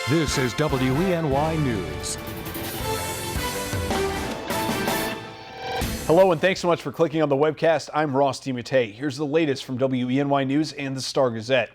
This is WENY News. Hello and thanks so much for clicking on the webcast. I'm Ross DiMattei. Here's the latest from WENY News and the Star-Gazette.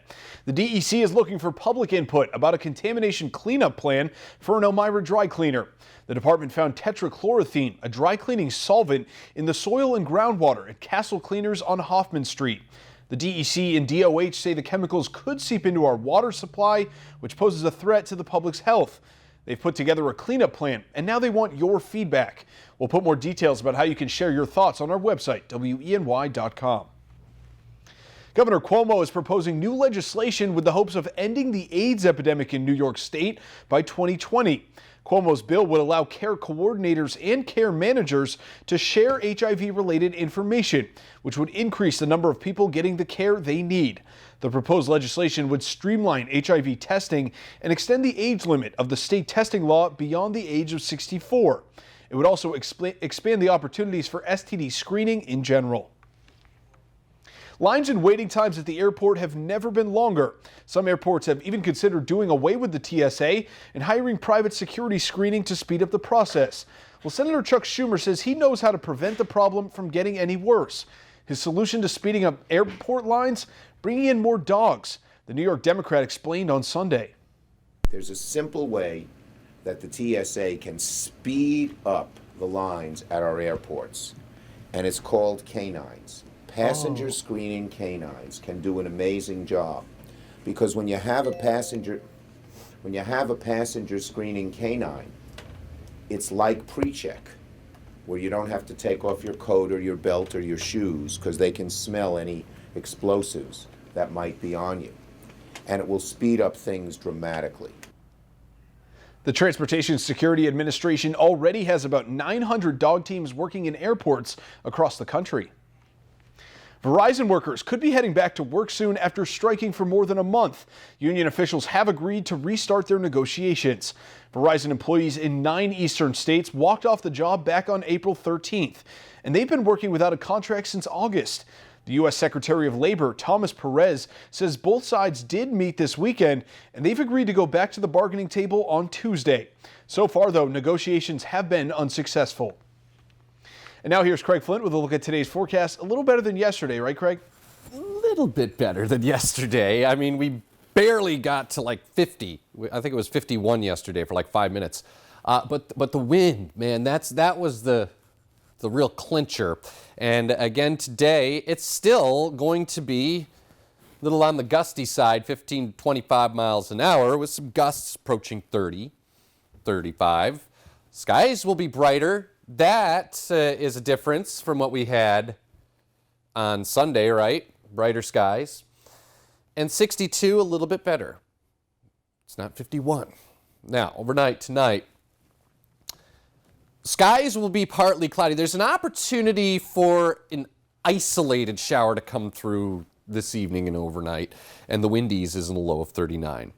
The DEC is looking for public input about a contamination cleanup plan for an Elmira dry cleaner. The department found tetrachloroethene, a dry cleaning solvent, in the soil and groundwater at Castle Cleaners on Hoffman Street. The DEC and DOH say the chemicals could seep into our water supply, which poses a threat to the public's health. They've put together a cleanup plan, and now they want your feedback. We'll put more details about how you can share your thoughts on our website, WENY.com. Governor Cuomo is proposing new legislation with the hopes of ending the AIDS epidemic in New York State by 2020. Cuomo's bill would allow care coordinators and care managers to share HIV-related information, which would increase the number of people getting the care they need. The proposed legislation would streamline HIV testing and extend the age limit of the state testing law beyond the age of 64. It would also expand the opportunities for STD screening in general. Lines and waiting times at the airport have never been longer. Some airports have even considered doing away with the TSA and hiring private security screening to speed up the process. Well, Senator Chuck Schumer says he knows how to prevent the problem from getting any worse. His solution to speeding up airport lines? Bringing in more dogs. The New York Democrat explained on Sunday. There's a simple way that the TSA can speed up the lines at our airports, and it's called canines. Passenger screening canines can do an amazing job, because when you have a passenger screening canine, it's like pre-check, where you don't have to take off your coat or your belt or your shoes because they can smell any explosives that might be on you, and it will speed up things dramatically. The Transportation Security Administration already has about 900 dog teams working in airports across the country. Verizon workers could be heading back to work soon after striking for more than a month. Union officials have agreed to restart their negotiations. Verizon employees in 9 eastern states walked off the job back on April 13th, and they've been working without a contract since August. The U.S. Secretary of Labor, Thomas Perez, says both sides did meet this weekend, and they've agreed to go back to the bargaining table on Tuesday. So far, though, negotiations have been unsuccessful. And now here's Craig Flint with a look at today's forecast. A little better than yesterday, right, Craig? A little bit better than yesterday. I mean, we barely got to like 50. I think it was 51 yesterday for like 5 minutes. But the wind, man, that was the real clincher. And again today, it's still going to be a little on the gusty side, 15 to 25 miles an hour, with some gusts approaching 30, 35. Skies will be brighter. That is a difference from what we had on Sunday, right? Brighter skies. And 62, a little bit better. It's not 51. Now, overnight tonight, skies will be partly cloudy. There's an opportunity for an isolated shower to come through this evening and overnight, and the windies is in a low of 39.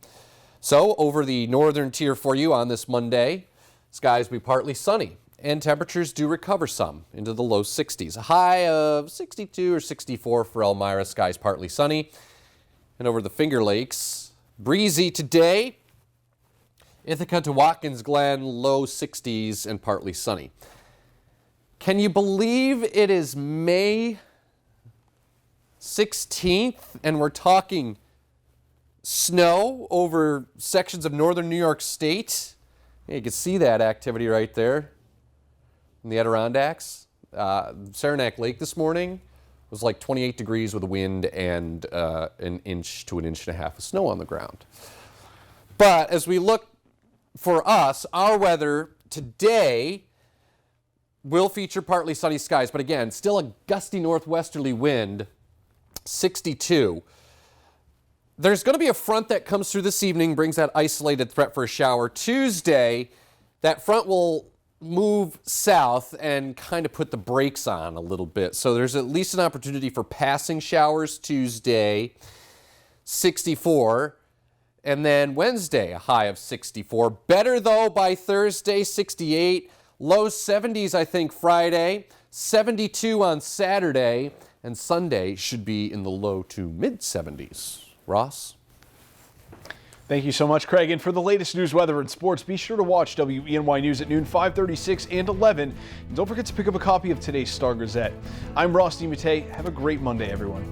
So, over the northern tier for you on this Monday, skies will be partly sunny. And temperatures do recover some into the low 60s. A high of 62 or 64 for Elmira, skies partly sunny. And over the Finger Lakes, breezy today. Ithaca to Watkins Glen, low 60s and partly sunny. Can you believe it is May 16th and we're talking snow over sections of northern New York State? You can see that activity right there. In the Adirondacks, Saranac Lake this morning was like 28 degrees with a wind and an inch to an inch and a half of snow on the ground. But as we look for us, our weather today will feature partly sunny skies, but again, still a gusty northwesterly wind, 62. There's going to be a front that comes through this evening, brings that isolated threat for a shower. Tuesday, that front will move south and kind of put the brakes on a little bit. So there's at least an opportunity for passing showers Tuesday, 64. And then Wednesday, a high of 64. Better though by Thursday, 68. Low 70s, I think, Friday. 72 on Saturday. And Sunday should be in the low to mid 70s. Ross? Thank you so much, Craig. And for the latest news, weather, and sports, be sure to watch WENY News at noon, 5:36 and 11. And don't forget to pick up a copy of today's Star Gazette. I'm Ross DeMattei. Have a great Monday, everyone.